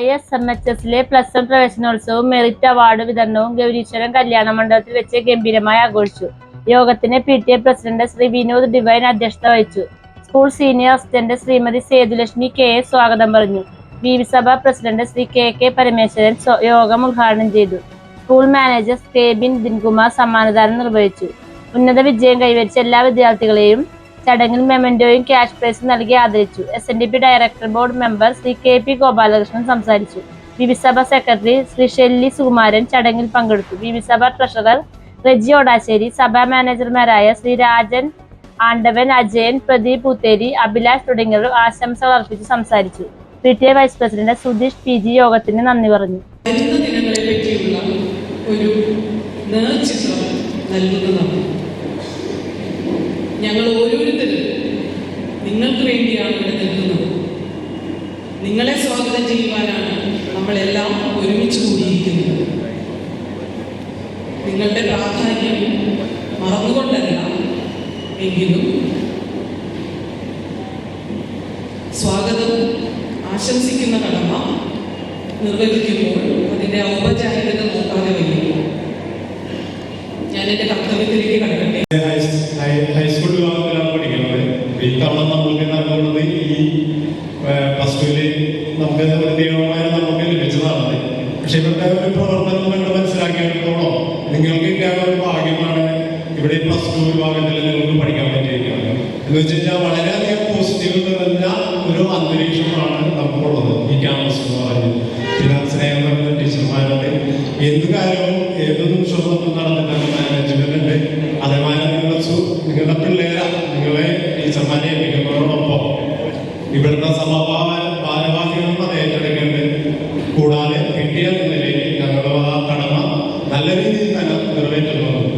ISMHSലെ +1 പ്രവേശനോത്സവവും merit award വിതരണവും ഗൗരീശ്വരം കല്യാണ മണ്ഡപത്തിൽ വെച്ച് ഗംഭീരമായി ആഘോഷിച്ചു. യോഗത്തിന് PTA president Shri Vinod divine അധ്യക്ഷത വഹിച്ചു. School senior assistant Shrimati Sethulakshmi KS സ്വാഗതം പറഞ്ഞു. ബിവി സഭ പ്രസിഡന്റ് ശ്രീ KK പരമേശ്വരൻ യോഗം ഉദ്ഘാടനം ചെയ്തു. സ്കൂൾ മാനേജർ KB ദിൻകുമാർ സമ്മാനദാനം നിർവഹിച്ചു. ഉന്നത വിജയം കൈവരിച്ച എല്ലാ വിദ്യാർത്ഥികളെയും ചടങ്ങിൽ മെമന്റോയും ക്യാഷ് പ്രൈസും നൽകി ആദരിച്ചു. SNDP director board member Shri KP Gopalakrishnan സംസാരിച്ചു. ബിവി സഭ സെക്രട്ടറി ശ്രീ ഷെല്ലി സുകുമാരൻ ചടങ്ങിൽ പങ്കെടുത്തു. ബിവി സഭ ട്രഷറർ റെജി ഓടാശ്ശേരി, സഭാ മാനേജർമാരായ ശ്രീ രാജൻ ആണ്ടവൻ, അജയൻ, പ്രദീപ് പൂത്തേരി, അഭിലാഷ് തുടങ്ങിയവർ ആശംസകൾ അർപ്പിച്ച് സംസാരിച്ചു. PTA vice president Sudheesh PG യോഗത്തിന് നന്ദി പറഞ്ഞു. ഞങ്ങൾ ഓരോരുത്തരും നിങ്ങൾക്ക് വേണ്ടിയാണ് ഇവിടെ നിൽക്കുന്നത്. നിങ്ങളെ സ്വാഗതം ചെയ്യുവാനാണ് നമ്മളെല്ലാം ഒരുമിച്ച് കൂടിയിരിക്കുന്നത്. നിങ്ങളുടെ പ്രാധാന്യം മറന്നുകൊണ്ടല്ല, എങ്കിലും സ്വാഗതം ആശംസിക്കുന്ന കടമ നിർവഹിക്കുമ്പോൾ അതിൻ്റെ ഔപചാരികത നോക്കാതെ വയ്യ. ഞാൻ എൻ്റെ കർത്തവ്യത്തിലേക്ക് കടക്കട്ടെ. ഹൈസ്കൂൾ വിഭാഗത്തിലാണ് പഠിക്കുന്നത്. ഇത്തവണ നമ്മൾക്ക് നൽകുന്നത് ഈ +2 നമുക്ക് ദൈവമായ നമുക്ക് ലഭിച്ചതാണ്. പക്ഷെ ഇവരുടെ ഒരു പ്രവർത്തനം നിങ്ങൾ മനസ്സിലാക്കിയെടുത്തോളം നിങ്ങൾക്ക് ഒരു ഭാഗ്യമാണ് ഇവിടെ +2 വിഭാഗത്തിൽ നിങ്ങൾക്ക് പഠിക്കാൻ പറ്റിയിരിക്കുന്നത്. എന്ന് വെച്ച് കഴിഞ്ഞാൽ വളരെയധികം പോസിറ്റീവ് നിറഞ്ഞ ഒരു അന്തരീക്ഷമാണ് നമുക്കുള്ളത് ഈ ക്യാമ്പസ് എന്ന് പറയുന്നത്. പിന്നെ സ്നേഹം നിറഞ്ഞ ടീച്ചർമാരുണ്ട്. എന്ത് കാര്യവും ഏത് നിമിഷവും നടന്നിട്ടുള്ള മാനേജ്മെന്റ് ഉണ്ട്. അതേമാതിരി നിങ്ങളുടെ പിള്ളേരെ നിങ്ങളെ ടീച്ചർമാരെ ഏൽപ്പിക്കുന്നതോടൊപ്പം ഇവിടുത്തെ ഭാരവാഹികളും അത് ഏറ്റെടുക്കേണ്ടത്. കൂടാതെ PTA എന്ന നിലയിൽ ഞങ്ങളുടെ കടമ നല്ല രീതിയിൽ തന്നെ നിറവേറ്റുന്നുണ്ട്.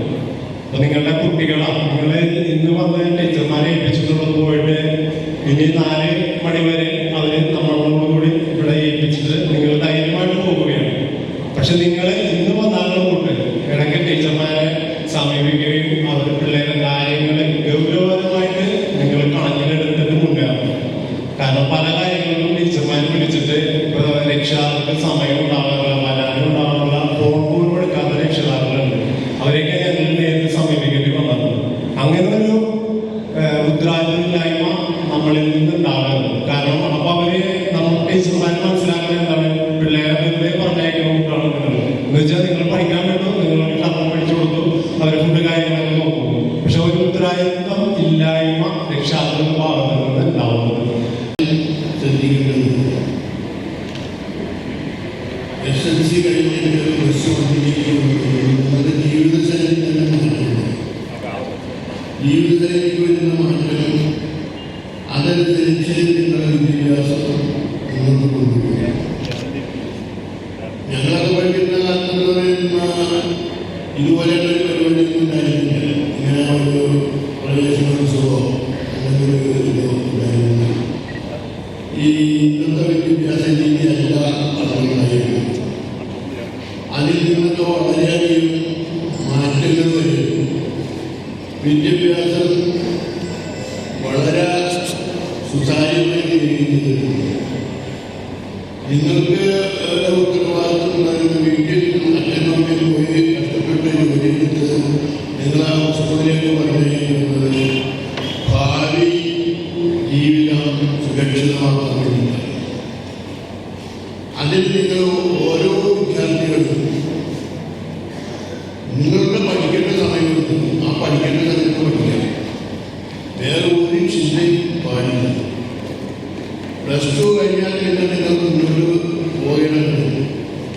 അപ്പൊ നിങ്ങളുടെ കുട്ടികളാണ് നിങ്ങളെ ഇന്ന് വന്ന് ടീച്ചർമാരെ ഏൽപ്പിച്ചിട്ടുള്ളത് പോയിട്ട് ഇനി 4 മണി വരെ അവര് നമ്മളോടുകൂടി ഇവിടെ ഏൽപ്പിച്ചിട്ട് നിങ്ങൾ ധൈര്യമായിട്ട് പോകുകയാണ്. പക്ഷെ നിങ്ങൾ ഇന്ന് വന്നാലും കൊണ്ട് ഇടയ്ക്ക് ടീച്ചർമാരെ സമീപിക്കുകയും അവർ പിള്ളേരുടെ കാര്യങ്ങൾ ഗൗരവമായിട്ട് നിങ്ങൾ കണക്കിലെടുത്തിട്ട് മുന്നേറും. കാരണം പല കാര്യങ്ങളിലും ടീച്ചർമാരെ വിളിച്ചിട്ട് രക്ഷിതാക്കൾക്ക് സമയം ഉണ്ടാകാനുള്ള വരാനും ഉണ്ടാകാനുള്ള ഫോൺ പോലും എടുക്കാത്ത രക്ഷിതാക്കളുണ്ട്. അവരെയൊക്കെ ഞങ്ങൾ നേരിട്ട് സമീപിക്കേണ്ടി വന്നത്. അങ്ങനെ ഒരു ഉത്തരവാദിത്തമില്ലായ്മ നമ്മളിൽ നിന്നുണ്ടാകരുത്. കാരണം അപ്പൊ അവര് നമ്മൾ ടീച്ചർമാരെ മനസ്സിലാക്കുന്നത് എന്താണ്, പിള്ളേരെ വെറുതെ പറഞ്ഞയക്കുന്നതാണ് എന്ന് വെച്ചാൽ നിങ്ങൾ പഠിക്കാൻ പറ്റും, നിങ്ങൾക്ക് ശബ്ദം പഠിച്ചു കൊടുത്തു, അവരെ ഫുഡ് കാര്യങ്ങളൊക്കെ നോക്കുന്നു. പക്ഷെ ഒരു ഉത്തരവാദിത്വം ഇല്ലായ്മ രക്ഷാകർത്തൃ ഭാഗത്ത് നിന്ന് ഉണ്ടാവുന്നത്. SLC കഴിഞ്ഞിട്ട് ജീവിതശൈലി തന്നെ മാറ്റുന്നു. ജീവിതശൈലിക്ക് വരുന്ന മാറ്റം അതനുസരിച്ച് നിങ്ങളുടെ വിദ്യാഭ്യാസം മുന്നോട്ട് കൊണ്ടുപോകുക. ഞങ്ങളത് പഠിക്കുന്ന കാലത്ത് പറയുന്ന ഇതുപോലെയുള്ള ഒരു പരിപാടിയൊന്നും ഉണ്ടായിരുന്നില്ല. ഇങ്ങനെ ഒരു പ്രവേശനോത്സവമോ അങ്ങനെ ഒരു ഉണ്ടായിരുന്നില്ല. ഈ ഇന്നത്തെ വിദ്യാഭ്യാസ രീതി അല്ല അതുണ്ടായിരുന്നു. അതിൽ നിന്നൊക്കെ വളരെയധികം മാറ്റങ്ങൾ വരും. വിദ്യാഭ്യാസം വളരെ സുതാര്യമായി ചെയ്യുന്നത് നിങ്ങൾക്ക് ഉത്തരവാദിത്വം ഉണ്ടായിരുന്ന വീട്ടിൽ അച്ഛനമ്മയിൽ പോയി കഷ്ടപ്പെട്ട് ജോലിയെടുത്ത് നിങ്ങൾ ആ സ്കൂളിലേക്ക് പറഞ്ഞിരിക്കുന്നത് ഭാവി ജീവിതം സുരക്ഷിതമാക്കാൻ വേണ്ടിയിട്ടാണ്. അതിൽ നിങ്ങൾ ഓരോ വിദ്യാർത്ഥികളും നിങ്ങളുടെ പഠിക്കേണ്ട സമയത്ത് ആ പഠിക്കേണ്ട സമയത്ത് പഠിക്കാം. വേറെ ഒരു ചിന്തയും പാടില്ല. +2 കഴിഞ്ഞാൽ പിന്നെ നിങ്ങൾ മുന്നോട്ട് പോകേണ്ടത്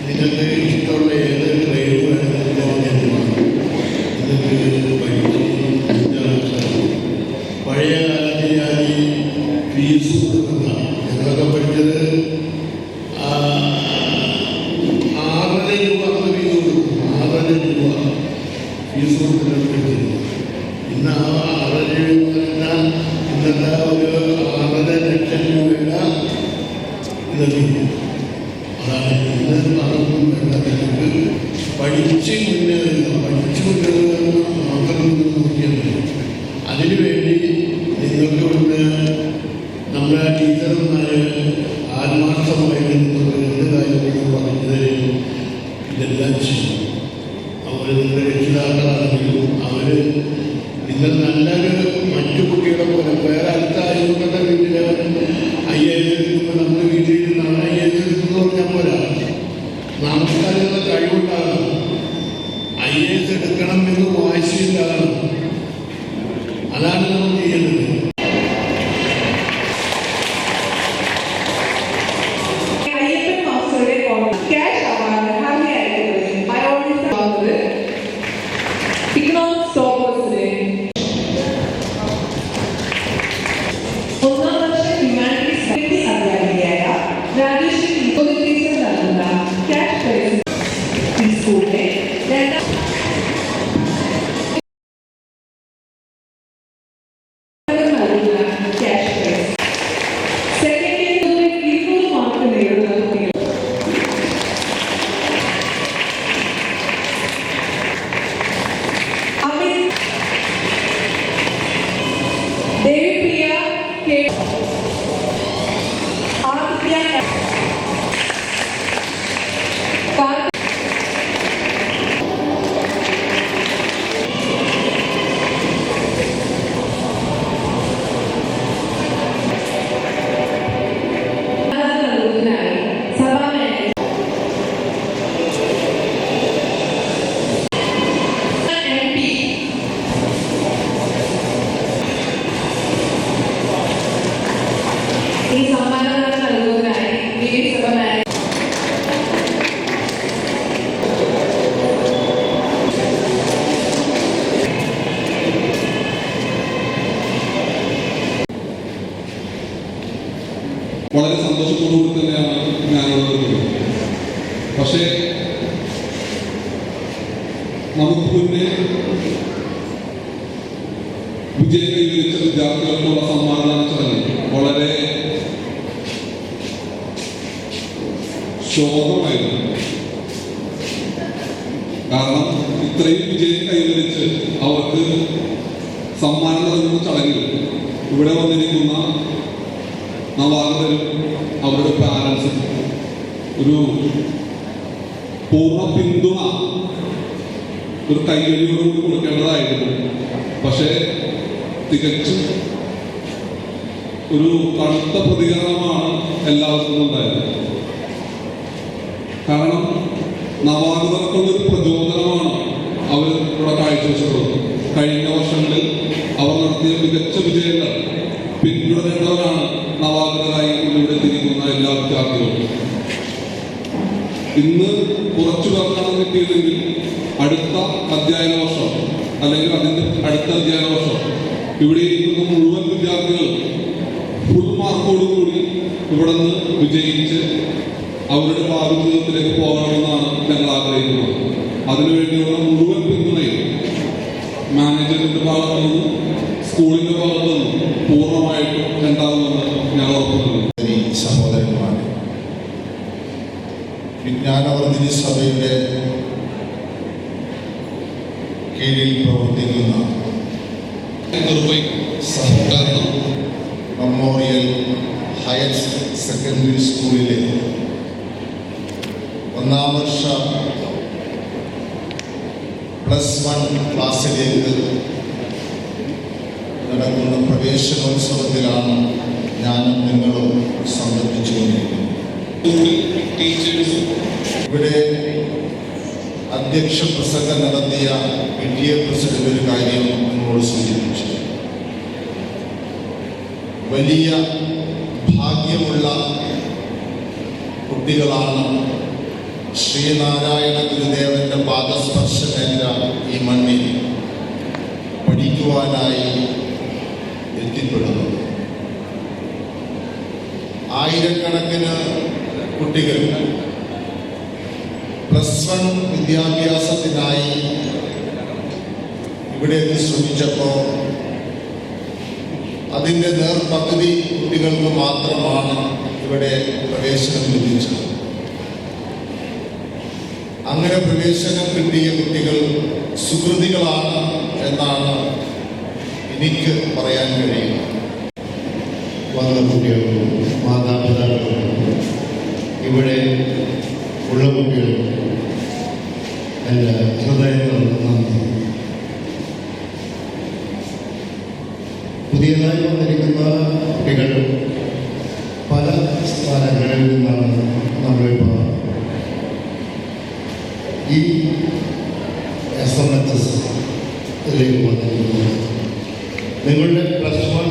നിങ്ങൾക്ക് ഇഷ്ടമുള്ള ഏത് ട്രെയിൻ വേണമെങ്കിലും നിങ്ങൾക്ക് പഠിച്ച് പഴയ കാലത്ത് ഞാൻ ഈ ഫീസ് കൊടുക്കുന്ന ഞങ്ങളൊക്കെ പഠിച്ചത് 6.5 രൂപ ഫീസ് കൊടുക്കും. 6.5 രൂപ ഫീസ് കൊടുത്തിട്ടാണ് പഠിച്ചത്. ഇന്ന് ആ 6.5 രൂപ പറഞ്ഞാൽ ഇന്നത്തെ ഒരു 6.5 ലക്ഷം രൂപയുടെ ഇതെത്തിക്കും. അതാണ് ഇന്ന് അതൊന്നും വേണ്ട. നിങ്ങൾക്ക് പഠിച്ച് മുന്നേറുക, പഠിച്ചു മുന്നേറുക മാത്രം നോക്കിയാൽ അതിനുവേണ്ടി നിങ്ങൾക്ക് ഇവിടുന്ന് നമ്മുടെ ടീച്ചർമാർ ആത്മാർത്ഥമായി ഇതെല്ലാം ചെയ്യും. അവർ നിങ്ങളുടെ രക്ഷിതാക്കളാണെങ്കിലും അവർ നിങ്ങൾ നല്ലൊരു മറ്റു കുട്ടികളെ പോലെ വേറെ അടുത്ത അയൽപക്കത്തെ വീട്ടിൽ IAS എടുക്കുമ്പോൾ നമ്മുടെ വീട്ടിൽ നിന്നാണ് IAS എടുക്കുന്നത് പറഞ്ഞാൽ പോരാ. നമുക്കതിനുള്ള കഴിവുണ്ടാകണം. IAS എടുക്കണം എന്ന് വാശിയുണ്ടാകണം. അതാണ് നമ്മൾ ചെയ്യേണ്ടത്. വളരെ സന്തോഷത്തോടുകൂടി തന്നെയാണ് ഞാനിവിടെ വരുന്നത്. പക്ഷേ നമുക്ക് മുന്നേ വിജയം കൈവരിച്ച വിദ്യാർത്ഥികൾക്കുള്ള സമ്മാനദാന ചടങ്ങ് വളരെ ശോകമായിരുന്നു. കാരണം ഇത്രയും വിജയം കൈവരിച്ച് അവർക്ക് സമ്മാനം നൽകുന്ന ചടങ്ങിൽ ഇവിടെ വന്നിരിക്കുന്ന നവാഗതരും അവരുടെ പാരൻസും ഒരു പൂർണ്ണ പിന്തുണ ഒരു കൈവഴിയോടുകൂടി കൊടുക്കേണ്ടതായിരുന്നു. പക്ഷേ തികച്ചും ഒരു കടുത്ത പ്രതികരണമാണ് എല്ലാവർക്കും ഉണ്ടായത്. കാരണം നവാഗതർക്കുള്ളൊരു പ്രചോദനമാണ് അവർ ഇവിടെ കാഴ്ചവെച്ചിട്ടുള്ളത്. കഴിഞ്ഞ വർഷങ്ങളിൽ അവർ നടത്തിയ മികച്ച വിജയങ്ങൾ പിന്തുടരേണ്ടവരാണ് നവാഗതരായി ഇവിടെ തിരിക്കുന്ന എല്ലാ വിദ്യാർത്ഥികളും. ഇന്ന് കുറച്ചു പേർക്കാണ് കിട്ടിയതെങ്കിൽ അടുത്ത അധ്യയന വർഷം അല്ലെങ്കിൽ അതിൻ്റെ അടുത്ത അധ്യയന വർഷം ഇവിടെ ഇരിക്കുന്ന മുഴുവൻ വിദ്യാർത്ഥികളും ഫുൾ മാർക്കോടുകൂടി ഇവിടെ നിന്ന് വിജയിച്ച് അവരുടെ ഭാവി ജീവിതത്തിലേക്ക് പോകണമെന്നാണ് ഞങ്ങൾ ആഗ്രഹിക്കുന്നത്. അതിനുവേണ്ടിയുള്ള മുഴുവൻ പിന്തുണയും മാനേജ്മെന്റിന്റെ ഭാഗത്തു നിന്നും സ്കൂളിന്റെ ഭാഗത്തു നിന്നും പൂർണ്ണമായിട്ടും ഉണ്ടാകുമെന്ന് ഞാൻ ഉറപ്പുവരുന്നു. സഹോദരന്മാർ, വിജ്ഞാനവർദ്ധിനി സഭയുടെ കീഴിൽ പ്രവർത്തിക്കുന്ന മെമ്മോറിയൽ ഹയർ സെക്കൻഡറി സ്കൂളിലെ ഒന്നാം വർഷ +1 ക്ലാസ്സിലേക്ക് നടക്കുന്ന പ്രവേശനോത്സവത്തിലാണ് ഞാനും നിങ്ങളും സംബന്ധിച്ചുകൊണ്ടിരിക്കുന്നത്. ഇവിടെ അധ്യക്ഷ പ്രസംഗം നടത്തിയ PTA പ്രസിഡന്റ് ഒരു കാര്യം നിങ്ങളോട് സൂചിപ്പിച്ചു. വലിയ ഭാഗ്യമുള്ള കുട്ടികളാണ് ശ്രീനാരായണ ഗുരുദേവന്റെ പാദസ്പർശമേറ്റ ഈ മണ്ണിൽ പഠിക്കുവാനായി എത്തിപ്പെടുന്നത്. ആയിരക്കണക്കിന് കുട്ടികൾ +1 വിദ്യാഭ്യാസത്തിനായി ഇവിടെ ശ്രമിച്ചപ്പോൾ അതിൻ്റെ നേർപകുതി കുട്ടികൾക്ക് മാത്രമാണ് ഇവിടെ പ്രവേശനം ലഭിച്ചത്. അങ്ങനെ പ്രവേശനം കിട്ടിയ കുട്ടികൾ സുഹൃതികളാണ് എന്നാണ് എനിക്ക് പറയാൻ കഴിയുന്നത്. വന്ന കുട്ടികൾക്കും മാതാപിതാക്കൾക്കും ഇവിടെ ഉള്ള കുട്ടികൾക്കും എൻ്റെ ഹൃദയത്തിൽ നന്ദി. പുതിയതായി വന്നിരിക്കുന്ന കുട്ടികൾ പല സ്ഥലങ്ങളിൽ നിന്നാണ് നമ്മളിപ്പോൾ ഈ SMHSലേക്ക് വന്നിരിക്കുന്നത്. നിങ്ങളുടെ +1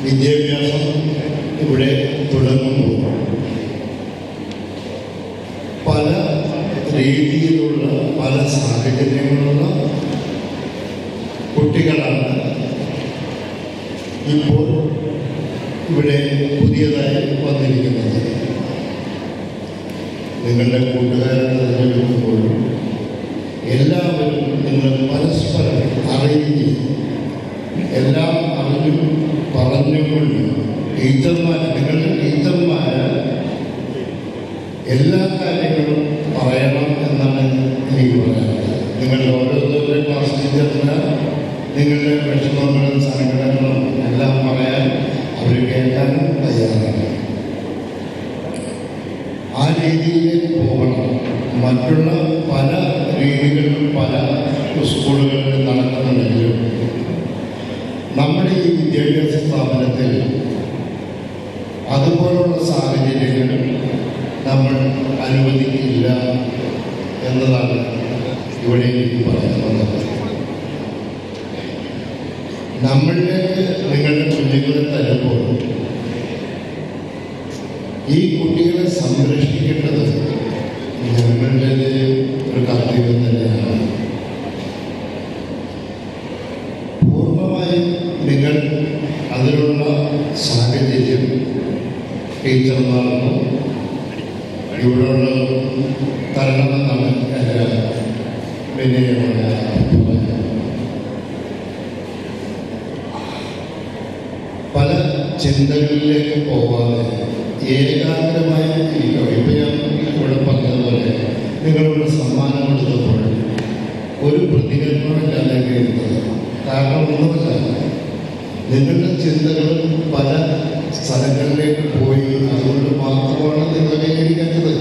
വിദ്യാഭ്യാസം ഇവിടെ തുടങ്ങുമ്പോൾ പല രീതിയിലുള്ള പല സാഹചര്യങ്ങളുള്ള കുട്ടികളാണ് ഇപ്പോൾ ഇവിടെ പുതിയതായി വന്നിരിക്കുന്നത്. നിങ്ങളുടെ കൂട്ടുകാരെ തിരഞ്ഞെടുക്കുമ്പോഴും എല്ലാവരും നിങ്ങൾ പരസ്പരം അറിയുകയും എല്ലാം അറിഞ്ഞും പറഞ്ഞുകൊണ്ട് നിങ്ങളുടെ ടീച്ചർമാർ എല്ലാ കാര്യങ്ങളും പറയണം എന്നാണ് എനിക്ക് പറയാനുള്ളത്. നിങ്ങൾ ഓരോരുത്തരുടെ ക്ലാസ് ടീച്ചറിന് നിങ്ങളുടെ വിഷമങ്ങളും സങ്കടങ്ങളും എല്ലാം പറയാൻ അവർ കേൾക്കാനും തയ്യാറാണ്. ആ രീതിയിലേക്ക് പോകണം. മറ്റുള്ള പല രീതികളിലും പല സ്കൂളുകളിൽ നടക്കുന്നുണ്ടെങ്കിലും നമ്മുടെ ഈ വിദ്യാഭ്യാസ സ്ഥാപനത്തിൽ അതുപോലുള്ള സാഹചര്യങ്ങൾ നമ്മൾ അനുവദിക്കില്ല എന്നതാണ് ഇവിടെ എനിക്ക് പറയാനുള്ളത്. നമ്മളിലേക്ക് നിങ്ങളുടെ കുഞ്ഞുങ്ങളെ തരുമ്പോൾ ഈ കുട്ടികളെ സംരക്ഷിക്കേണ്ടത് ഞങ്ങളുടെ ഒരു കർത്തവ്യം തന്നെയാണ്. പൂർണ്ണമായും നിങ്ങൾ അതിനുള്ള സാഹചര്യം ടീച്ചർമാർക്കും ഇവിടെയുള്ള തരണമെന്നാണ് എൻ്റെ വിനയമായ അഭിപ്രായം. പല ചിന്തകളിലേക്ക് പോകാതെ ഏകാഗ്രമായി ഇരിക്കുക. ഇപ്പം ഞാൻ ഇവിടെ പറഞ്ഞതുപോലെ നിങ്ങളോട് സമ്മാനം കൊടുത്തപ്പോൾ ഒരു പ്രതികരണമില്ലാതെ ഇരുന്നത്. കാരണം ഒന്നുമില്ല, നിങ്ങളുടെ ചിന്തകൾ പല സ്ഥലങ്ങളിലേക്ക് പോയി. അതുകൊണ്ട് മാത്രമാണ് നിങ്ങൾ കൈകരിക്കുന്നത്.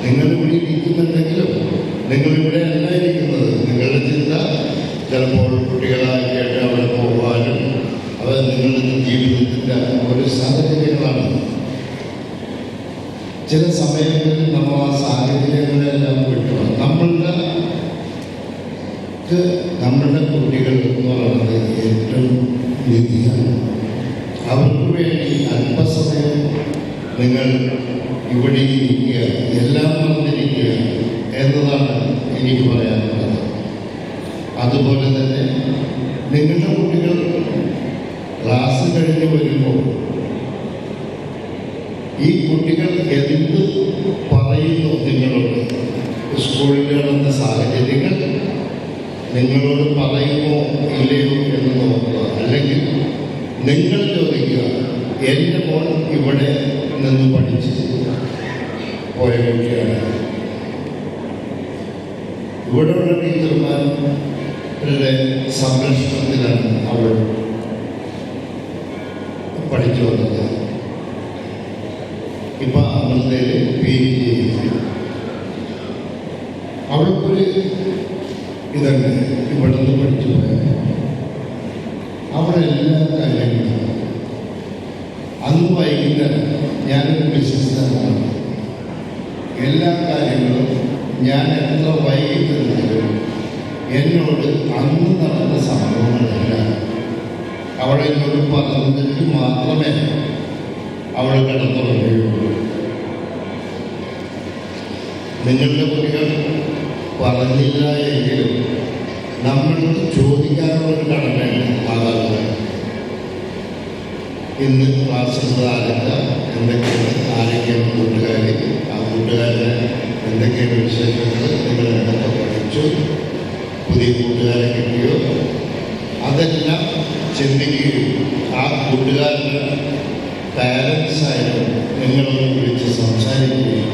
നിങ്ങളിവിടെ ഇരിക്കുന്നുണ്ടെങ്കിലും നിങ്ങളിവിടെ അല്ല ഇരിക്കുന്നത്. നിങ്ങളുടെ ചിന്ത ചിലപ്പോൾ കുട്ടികളായിട്ട് അവിടെ പോകാനും അത് നിങ്ങളുടെ ജീവിതത്തിൻ്റെ ഒരു സാഹചര്യങ്ങളാണ്. ചില സമയങ്ങളിൽ നമ്മൾ ആ സാഹചര്യങ്ങളെല്ലാം വിട്ടു നമ്മളുടെ കുട്ടികൾ എന്ന് പറയുന്നത് ഏറ്റവും നിധിയാണ്. അവർക്ക് വേണ്ടി അല്പസമയം നിങ്ങൾ ഇവിടെ ഇരിക്കുക, എല്ലാം വന്നിരിക്കുക എന്നതാണ് എനിക്ക് പറയാനുള്ളത്. അതുപോലെ തന്നെ നിങ്ങളുടെ കുട്ടികൾ ക്ലാസ് കഴിഞ്ഞ് വരുമ്പോൾ ഈ കുട്ടികൾ എന്ത് പറയുന്നു നിങ്ങളോട്, സ്കൂളിൽ നടന്ന സാഹചര്യങ്ങൾ നിങ്ങളോട് പറയുമോ ഇല്ലയോ എന്ന് നോക്കുക. അല്ലെങ്കിൽ നിങ്ങൾ ചോദിക്കുക, എൻ്റെ മോൻ ഇവിടെ നിന്ന് പഠിച്ച് പോയ കുട്ടിയാണ്, ഇവിടെയുള്ള ടീച്ചർമാരുടെ സംരക്ഷണത്തിലാണ് അവൾ പഠിച്ചു വന്നത്. ഇപ്പം അമൃതയിൽ PG ചെയ്യുന്നു. അവൾക്കൊരു ഇതുണ്ട്, ഇവിടെ നിന്ന് പഠിച്ചു പോയത്. അവളെല്ലാ കാര്യങ്ങളും അന്ന് വൈകുന്നേരം ഞാനൊരു ബിസിനസ്സുകാരനാണ്. എല്ലാ കാര്യങ്ങളും ഞാൻ എത്ര വൈകിട്ടുണ്ടെങ്കിലും എന്നോട് അന്ന് നടന്ന സംഭവങ്ങളെല്ലാം അവളെ എന്നോട് പറഞ്ഞിട്ട് മാത്രമേ അവൾ കിടന്നുറങ്ങുകയുള്ളൂ. നിങ്ങളുടെ കുട്ടികൾ പറഞ്ഞില്ല എങ്കിലും നമ്മൾക്ക് ചോദിക്കാനുള്ളൊരു കടമയാണ് മാതാപിതാക്കൾ. ഇന്ന് ക്ലാസ്സിൽ ആരൊക്കെയാണ് കൂട്ടുകാർ, ആ കൂട്ടുകാരെ എന്തൊക്കെയാണ് വിശേഷങ്ങൾ, നിങ്ങൾ എന്തൊക്കെ പഠിച്ചു, പുതിയ കൂട്ടുകാരെ കിട്ടിയോ, അതെല്ലാം ചിന്തിക്കുകയും ആ കൂട്ടുകാരുടെ പാരൻസായാലും നിങ്ങളൊന്ന് വിളിച്ച് സംസാരിക്കുകയും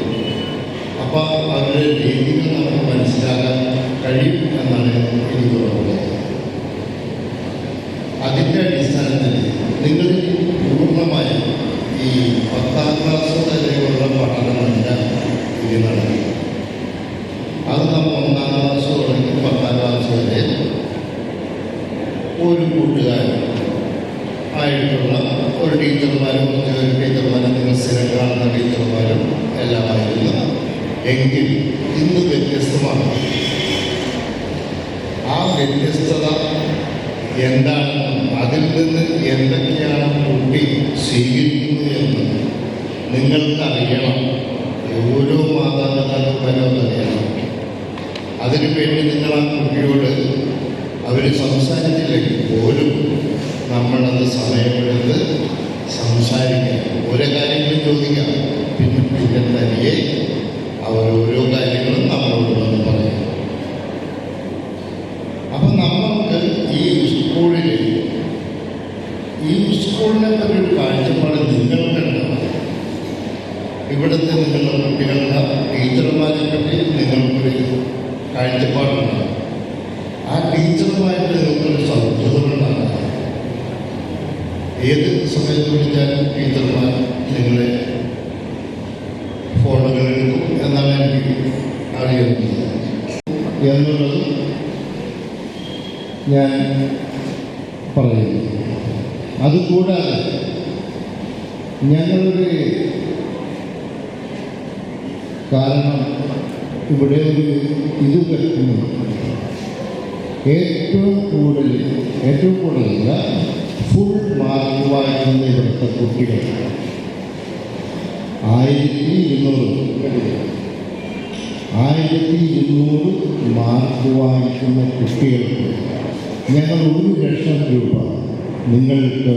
അപ്പോൾ അവരുടെ രീതികൾ നമുക്ക് മനസ്സിലാക്കാൻ കഴിയും എന്നാണ് എനിക്ക് തോന്നുന്നത്. അതിൻ്റെ അടിസ്ഥാനത്തിൽ നിങ്ങൾ പൂർണ്ണമായും ഈ 10ാം ക്ലാസ് വരെയുള്ള പഠനമല്ല അവതരിപ്പിക്കുന്നതാണ്. അത് നമ്മൾ 1-ാം ക്ലാസ് തുടങ്ങി 10-ാം ക്ലാസ് വരെ ഒരു കൂട്ടുകാരൻ ആയിട്ടുള്ള ഒരു ടീച്ചർമാരും കുറച്ച് ടീച്ചർമാരും നിങ്ങൾ സ്ഥിരം കാണുന്ന ടീച്ചർമാരും എല്ലാമായിരുന്നു. എങ്കിൽ ഇന്ന് വ്യത്യസ്തമാണ്. ആ വ്യത്യസ്തത എന്താണെന്നും അതിൽ നിന്ന് എന്തൊക്കെയാണ് കുട്ടി സ്വീകരിക്കുന്നത് എന്ന് നിങ്ങൾക്കറിയണം. ഓരോ മാതാപിതാക്കൾക്കും അറിയണം. അതിനുവേണ്ടി നിങ്ങൾ ആ കുട്ടിയോട് അവർ സംസാരിച്ചില്ലെങ്കിൽ പോലും നമ്മളത് സമയമെടുത്ത് സംസാരിക്കാം. ഓരോ കാര്യങ്ങളും ചോദിക്കാം. പിന്നെ തനിയെ അവർ ഓരോ കാര്യങ്ങളും നമ്മളോട് വന്ന് പറയും. അപ്പം നമ്മൾക്ക് ഈ സ്കൂളിനെ പറ്റി ഒരു കാഴ്ചപ്പാട് നിങ്ങൾക്കുണ്ടാവും. ഇവിടുത്തെ നിങ്ങളുടെ കുട്ടികളുടെ ടീച്ചർമാരെ പറ്റി നിങ്ങൾക്കൊരു കാഴ്ചപ്പാടുണ്ടാകും. ആ ടീച്ചറുമായിട്ട് നിങ്ങൾക്കൊരു സൗഹൃദമുണ്ടാകും. ഏത് സമയത്ത് വിളിച്ചാലും ടീച്ചർമാർ നിങ്ങളെ ഫോണുകൾ എടുക്കും എന്നാണ് എനിക്ക് അറിയുന്നത് എന്നുള്ളത് ഞാൻ പറയുന്നു. അതുകൂടാതെ ഞങ്ങളൊരു കാരണം ഇവിടെ ഒരു ഇത് കേൾക്കുന്നു. ഏറ്റവും കൂടുതലല്ല ഫുൾ മാർക്ക് വായിക്കുന്ന ഇവിടുത്തെ കുട്ടികൾ 1200 മാർക്ക് വായിക്കുന്ന കുട്ടികൾക്ക് ഞങ്ങൾ 1,00,000 രൂപ നിങ്ങൾക്ക്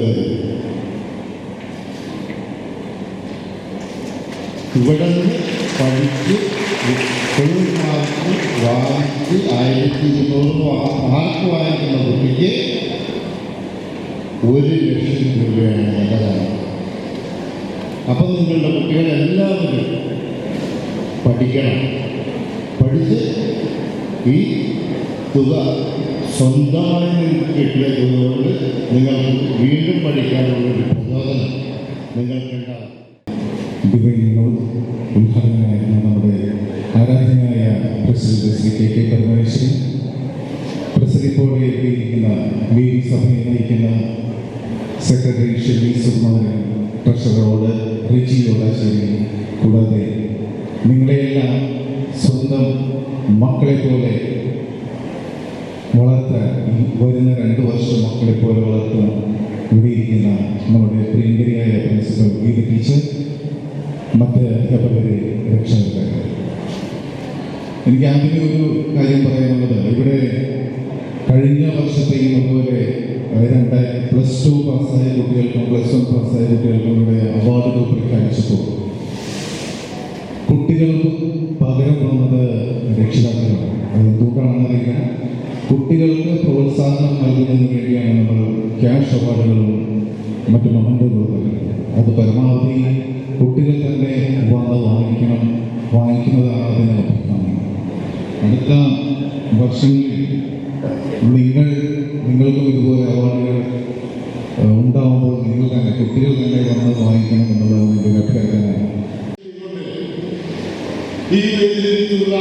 ഇവിടെ നിന്ന് പഠിച്ച് ഫുൾ മാർക്ക് വായിച്ച് 1200 മാർക്ക് വായിക്കുന്ന കുട്ടിക്ക് 1,00,000 രൂപയാണ് നല്ലതാണ്. അപ്പം നിങ്ങളുടെ കുട്ടികളെല്ലാവരും പഠിക്കണം. പഠിച്ച് ഈ തുക സ്വന്തമായി നിങ്ങൾക്ക് കിട്ടിയ തുക കൊണ്ട് നിങ്ങൾക്ക് വീണ്ടും പഠിക്കാനുള്ളൊരു പ്രചോദനം നിങ്ങൾക്കുണ്ടാകും. ഉദ്ഘാടകനായിരുന്ന നമ്മുടെ ആരാധനായ പ്രസിഡന്റ് ശ്രീ കെ പരമേശ്വരൻ, പ്രസിഡന്റിപ്പോടെ എത്തിയിരിക്കുന്ന വീതി സഭയെ നയിക്കുന്ന സെക്രട്ടറി ഷെമി സുകുമാരൻ, ട്രഷററോട് റിജി ഓടാശ്ശേരി, കൂടാതെ നിങ്ങളെയെല്ലാം സ്വന്തം മക്കളെ പോലെ വളർത്താൻ വരുന്ന 2 വർഷം മക്കളെ പോലെ വളർത്താൻ ഇവിടെ ഇരിക്കുന്ന നമ്മുടെ പ്രിയങ്കരിയായ പ്രിൻസിപ്പൽ ഗീത ടീച്ചർ, മറ്റ് അധ്യാപകരെ, രക്ഷകരെ, എനിക്ക് ആദ്യമേ ഒരു കാര്യം പറയാനുള്ളത്, ഇവിടെ കഴിഞ്ഞ വർഷത്തെയും അതുപോലെ 2 +2 പാസ്സായ കുട്ടികൾക്കും +1 പാസ്സായ കുട്ടികൾക്കും ഇവിടെ അവാർഡുകൾ പ്രഖ്യാപിച്ചപ്പോൾ കുട്ടികൾക്ക് പകരം വന്നത് രക്ഷിതാക്കളാണ്. അതെന്തുകൊണ്ടാണെന്നറിയില്ല. കുട്ടികൾക്ക് പ്രോത്സാഹനം നൽകുന്നതിന് വേണ്ടിയാണ് നമ്മൾ ക്യാഷ് അവാർഡുകളും മറ്റു മൊമെന്റുകളും നൽകുന്നത്. അത് പരമാവധി കുട്ടികൾ തന്നെ വന്ന് വാങ്ങിക്കുന്നതാണ് അതിന് അഭിപ്രായം. അടുത്ത വർഷങ്ങളിൽ നിങ്ങൾക്കും ഇതുപോലെ അവാർഡുകൾ ഉണ്ടാകുമ്പോൾ കുട്ടികൾ തന്നെ വന്ന് വാങ്ങിക്കണം എന്നുള്ളതാണ് എൻ്റെ അഭ്യർത്ഥന. ഈ വേദിയിലുള്ള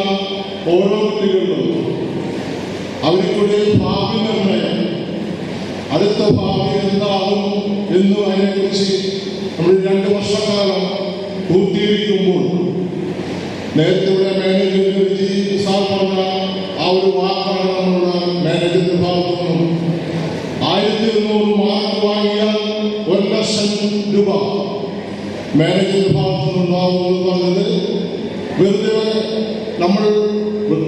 ഓരോ കുട്ടികളിലും അവർക്കുടെ ഭാവി നിർണ്ണയം, അടുത്ത ഭാവി എന്താകും എന്നും അതിനെക്കുറിച്ച് നമ്മൾ 2 വർഷക്കാലം പൂർത്തീകരിക്കുമ്പോൾ നേരത്തെ ഇവിടെ മാനേജ്മെന്റ് വിജി സാർ പറഞ്ഞ ആ ഒരു വാക്കാണ് നമ്മളുടെ മാനേജ്മെന്റ് ഭാഗത്തു നിന്നും 1200 മാർക്ക് വാങ്ങിയാൽ 1,00,000 രൂപ മാനേജ്മെന്റ് ഭാഗത്തു നിന്നുണ്ടാവുമെന്ന് പറഞ്ഞത് വെറുതെ നമ്മൾ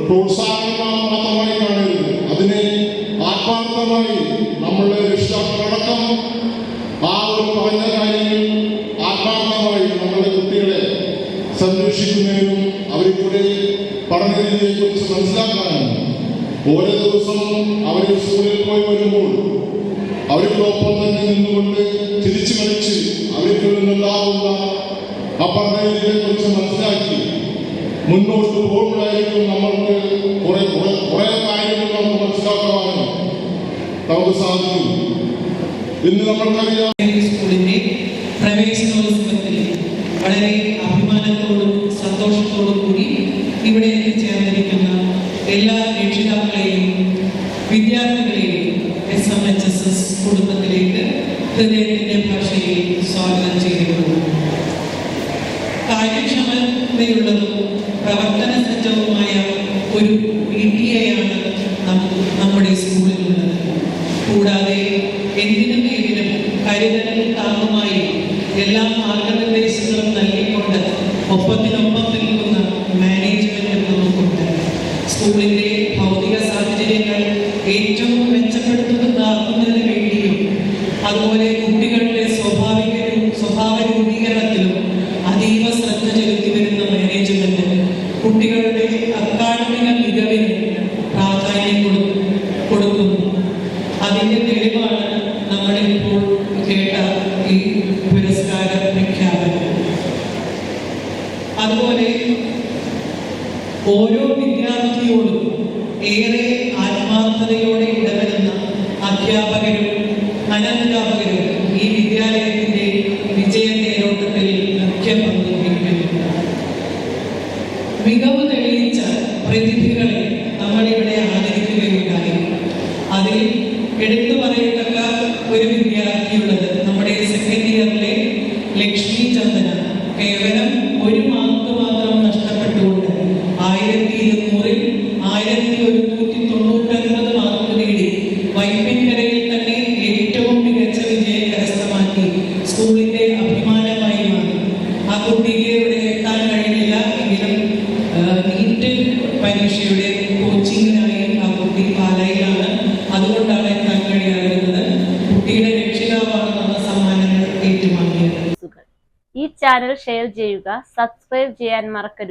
പ്രോത്സാഹനം മാത്രമായി കാണരുത്. അതിനെ ആത്മാർത്ഥമായി നമ്മളുടെ രക്ഷിതാക്കളടക്കം ആ ഒരു പറഞ്ഞ കാര്യങ്ങൾ ആത്മാർത്ഥമായി നമ്മളുടെ കുട്ടികളെ സംരക്ഷിക്കുന്നതിനും അവരുടെ പഠനരീതിയെക്കുറിച്ച് മനസ്സിലാക്കാനും ഓരോ ദിവസവും അവർ സ്കൂളിൽ പോയി വരുമ്പോൾ അവർക്കൊപ്പം തന്നെ നിന്നുകൊണ്ട് തിരിച്ചു കളിച്ച് അവർക്ക് നിന്നുണ്ടാവുന്ന ആ പഠനരീതിയെക്കുറിച്ച് മനസ്സിലാക്കി മുന്നോട്ട് പോകുമ്പോഴായിരിക്കും നമ്മൾക്ക് കുറെ കാര്യങ്ങൾ നമുക്ക് മനസ്സിലാക്കുവാനും നമുക്ക് സാധിക്കും. ഇന്ന് നമ്മൾക്കറിയാം സ്കൂളിന്റെ പ്രവേശനോത്സവത്തിൽ വളരെ അഭിമാനത്തോടും സന്തോഷത്തോടു കൂടി ഇവിടെ എത്തിച്ചേർന്നിരിക്കുന്ന എല്ലാ രക്ഷിതാക്കളെയും വിദ്യാർത്ഥികളെയും SMHSS കുടുംബത്തിലേക്ക് ഹൃദയത്തിന്റെ ഭാഷയിൽ സ്വാഗതം ചെയ്യുന്നു. കാര്യക്ഷമതയുള്ളതും പ്രവർത്തന സജ്ജവുമായ ഒരു PTA-യാണ് നമ്മുടെ സ്കൂളിലുള്ളത്. കൂടാതെ എന്തിനും ഏതിനും കരുതലും താങ്ങുമായി എല്ലാ മാർഗനിർദ്ദേശങ്ങളും നൽകിക്കൊണ്ട് ഒപ്പത്തിനൊപ്പം നിൽക്കുന്ന മാനേജ്മെന്റ് നമുക്കുണ്ട്. സ്കൂളിന്റെ ഭൗതിക സാഹചര്യങ്ങൾ ഏറ്റവും മെച്ചപ്പെടുത്തുന്നതിന് വേണ്ടിയും അതുപോലെ കുട്ടികളുടെ സ്വഭാവ രൂപീകരണത്തിലും അതീവ ശ്രദ്ധ ചെലുത്തി വരുന്ന മാനേജ്മെന്റ് കുട്ടികളുടെ അക്കാഡമിക മികവിന് പ്രാധാന്യം കൊടുക്കുന്നു. അതിന്റെ തെളിവാണ് നമ്മളിപ്പോൾ കേട്ട ഈ പുരസ്കാര പ്രഖ്യാപനം. അതുപോലെ ഓരോ വിദ്യാർത്ഥിയോടും ഏറെ ആത്മാർത്ഥതയോടെ ഇടപെടുന്ന അധ്യാപകരും അനധ്യാപകരും ഈ വിദ്യാലയത്തിന്റെ വിജയ തേരോട്ടത്തിൽ മുഖ്യ പങ്ക് വഹിക്കുന്നു. മികവ് തെളിയിച്ച പ്രതിഭകളെ നമ്മളിവിടെ ആദരിക്കുകയുണ്ടായി. അതിൽ എടുത്തു പറയത്തക്ക ഒരു വിദ്യാർത്ഥിയുള്ളത് നമ്മുടെ സെക്കൻഡ് ഇയറിലെ ലക്ഷ്മി ചന്ദന. കേവലം ഒരു മാർക്ക് മാത്രം നഷ്ടപ്പെട്ടുകൊണ്ട് 1200-ൽ 1199 മാർക്ക് നേടി വൈപ്പിൻകരയിൽ തന്നെ ഏറ്റവും മികച്ച വിജയം കരസ്ഥമാക്കി സ്കൂളിന്റെ അഭിമാനമായി മാറി. ആ കുട്ടിക്ക് ഇവിടെ എത്താൻ കഴിഞ്ഞില്ല എങ്കിലും നീറ്റ് പരീക്ഷയുടെ കോച്ചിങ്ങിനായി ആ കുട്ടി പാലയിലാണ്. അതുകൊണ്ടാണ് എത്താൻ കഴിയാതിരുന്നത്. കുട്ടിയുടെ രക്ഷിതാവാണ് നമ്മൾ സമ്മാനങ്ങൾ ഏറ്റുവാങ്ങിയത്. ഈ ചാനൽ ഷെയർ ചെയ്യുക, സബ്സ്ക്രൈബ് ചെയ്യാൻ മറക്കരുത്.